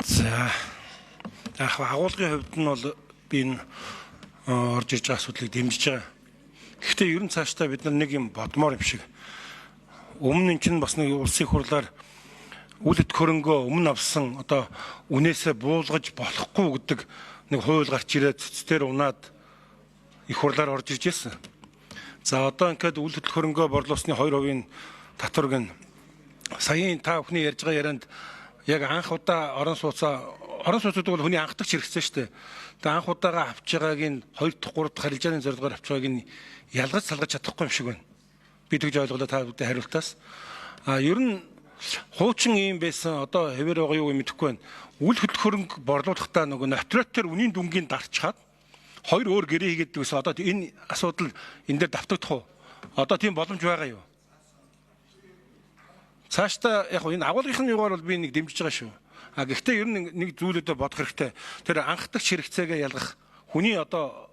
За яг агуулгын хувьд нь бол би энэ орж ирж байгаа асуудлыг дэмжиж байгаа. Гэхдээ ерөн цаашдаа бид нар нэг юм бодмоор юм шиг. Өмнө нь чинь бас нэг улсын хурлаар үлд хөрөнгөө өмнө авсан одоо үнээсээ буулгаж болохгүй гэдэг нэг хууль гарч ирээд цэцээр унаад их хурлаар орж ирж байсан. За одоо ингээд үлд хөрөнгөө борлуулсны 2% татварг нь саяын та бүхний ярьж байгаа ярианд яг анх удаа орон сууцуд бол хүний анхдагч хэрэгцээ шүү дээ. Тэгээ анх удаага авч байгааг нь 2 дахь 3 дахь харилцааны зорилгоор авч байгааг нь ялгаж салгаж чадахгүй юм шиг байна. Би тэгж ойлголоо та бүдгийн хариултаас. Ер нь хуучин юм байсан одоо хэвээр байгаа юу мэдэхгүй байна. Үл хөдлөх хөрөнгө борлуулахдаа нөгөө нотротер үнийн дүнгийн дарчхаад 2 өөр гэрээ хийгээд гэсэн одоо энэ асуудал энэ дээр давтагдах уу? Одоо тийм боломж байгаа юу? Цаашдаа яг энэ агуулгын югаар бол би нэг дэмжиж байгаа шүү. Гэхдээ ер нь нэг зүйлүүдээ бодох хэрэгтэй. Тэр анхдагч хэрэгцээгээ ялгах хүний одоо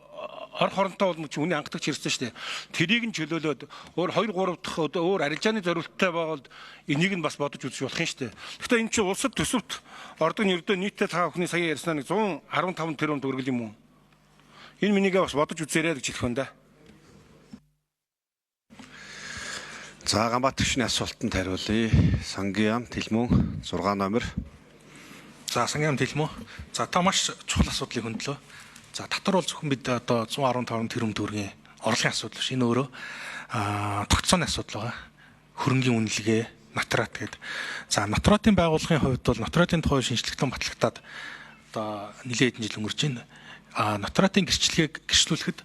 ор хоронтой бол хүний анхдагч хэрэгцээ шүү дээ. Тэрийг нь чөлөөлөөд өөр 2 3 дахь өөр арилжааны зорилттой байгаад энийг нь бас бодож үзэж болох юм шүү дээ. Гэхдээ энэ чинь улсад төсөвт ордог нь ердөө нийтдээ та бүхний сая ярьснаа нэг 115 тэрбум төгрөг юм уу? Энэ минийгээ бас бодож үзээрэй гэж хэлэх байна да. За Ганбаатарчны асуултанд хариулъя. Сангиам Тэлмөн 6 номер. За Сангиам Тэлмөн. За та маш чухал асуудлыг хөндлөө. За татвар бол зөвхөн бид одоо 115 тэрбум төгрөгийн орлогын асуудал биш. Энэ өөрөө тогтцооны асуудал байгаа. Хөрөнгийн үнэлгээ, нотрат гэдэг. За нотратын байгууллагын хувьд бол нотратын тухай шинжилгэлтэн батлагтаад одоо нэлээд хэдэн жил өнгөрч байна. Нотратын гэрчлэгийг гэрчлүүлэхэд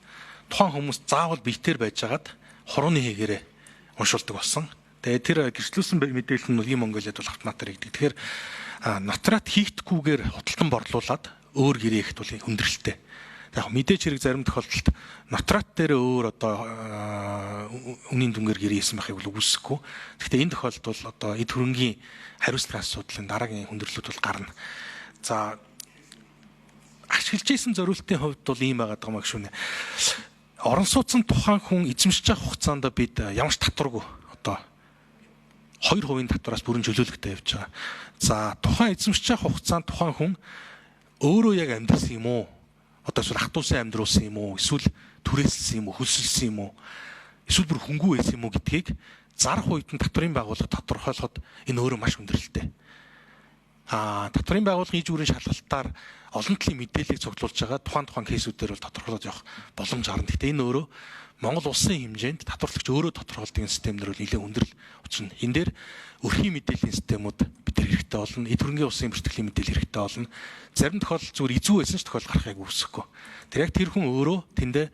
тухайн хүмүүс заавал биетээр байжгаад хорооны хээгээрээ уншуулдаг болсон. Тэгээ тэр гэрчлүүлсэн мэдээлэл нь Нургийн Монголиад бол автоматар хийгдэг. Тэгэхээр нотрат хийхдэггүйгээр худалдан борлуулад өөр гэрээ хийхэд бол хүндрэлтэй. Яг мэдээж хэрэг зарим тохиолдолд нотрат дээр өөр одоо үнийн дүнгээр гэрээ хийсэн байхыг бол үгүйсэхгүй. Гэхдээ энэ тохиолдолд бол одоо эд хөрөнгийн хариуцлагын асуудлын дараагийн хүндрэлүүд бол гарна. За ашиглаж исэн зориултын хувьд бол ийм байгаа юм шүү нэ. Орон сууцсан тухайн хүн эзэмшиж байгаа хугацаанд бид ямар ч татваргүй одоо 2% татвараас бүрэн чөлөөлөлтөй явж байгаа. За тухайн эзэмшиж байгаа хугацаанд тухайн хүн өөрөө яг амьдрсан юм уу? Одоо эсвэл ах トゥ усан амьдруулсан юм уу? Эсвэл түрээсэлсэн юм уу? Хөлсөлсөн юм уу? Эсвэл бүр хөнгүү байсан юм уу гэдгийг зарах үед нь татварын байгууллага тодорхойлоход энэ өөрөө маш хүндрэлтэй. Татварын байгууллагын иж бүрийн шалгалтаар олон талын мэдээллийг цуглуулж байгаа тухайн кейсүүдээр бол тодорхойлоод явах боломж гарна. Гэхдээ энэ өөрөө Монгол улсын хэмжээнд татварлагч өөрөө тодорхойлдог системээр бол нэлээд хүндрэл учрна. Энэ дээр өрхийн мэдээллийн системүүд бид хэрэгтэй болно. Эд хөрөнгийн улсын бэрхтглийн мэдээлэл хэрэгтэй болно. Зарим тохиолдолд зүгээр изүү байсан ч тохиол гарахыг үүсэхгүй. Тэр яг тэр хүн өөрөө тэндээ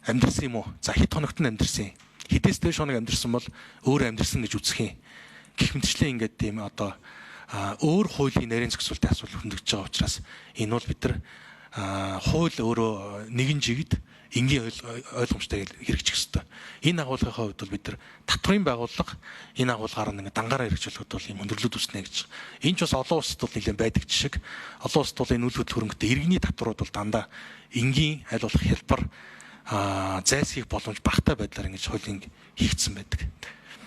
амьдрсан юм уу? За хэд хоногт нь амьдрсан юм? Хэдээс дээш хоног амьдрсан бол өөрөө амьдрсан гэж үзэх юм. Гэх мэтчлэн ингээд тийм одоо өөр хуулийн нарийн зохицуултын асуудал хөндөгдөж байгаа учраас энэ бол бид нар хууль өөрөө нэгэн жигд энгийн ойлгомжтой хэрэгжих ёстой. Энэ агуулгын хувьд бол бид нар татварын байгууллага энэ агуулгаар нэг дангаараа хэрэгжүүлэхэд бол юм өндөрлөд үснэ гэж. Энэ ч бас олон улсад бол нэлээд байдаг жишг. Олон улсад бол энэ үйл хөдлөл хөрөнгөтэй иргэний татварууд бол дандаа энгийн аль болох хялбар зайлсхийх боломж багтаа байдлаар ингэж хуулийн хийгдсэн байдаг.